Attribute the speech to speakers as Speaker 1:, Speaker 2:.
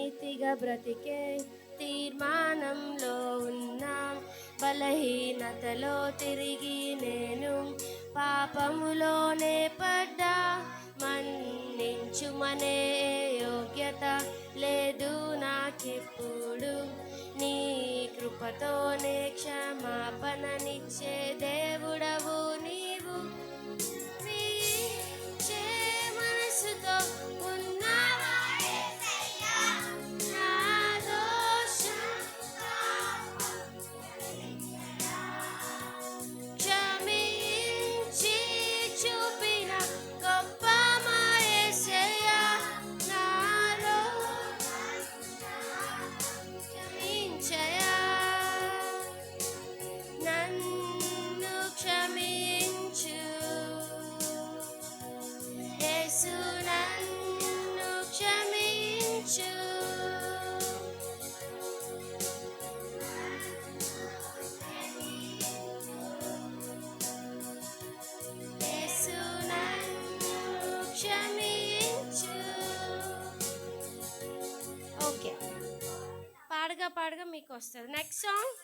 Speaker 1: నీతిగా బ్రతికే తీర్మానంలో ఉన్నాం. బలహీనతలో తిరిగి నేను పాపములోనే పడ్డా. మన్నించుమనే యోగ్యత లేదు నాకిప్పుడు. నీ కృపతోనే క్షమాపణనిచ్చే దేవుడవు నీవు. ప్రీచే మనసుతో ఉన్నావా యేసయ్యా, నా దోషం క్షమించి చూపిన గొప్ప మా యేసయ్యా, నాలో క్షమించయా. నన్ను క్షమించు యేసు, నన్ను క్షమించు. యేసు, నన్ను క్షమించు. ఓకే, పాడగా పాడగా మీకు వస్తుంది నెక్స్ట్ సాంగ్.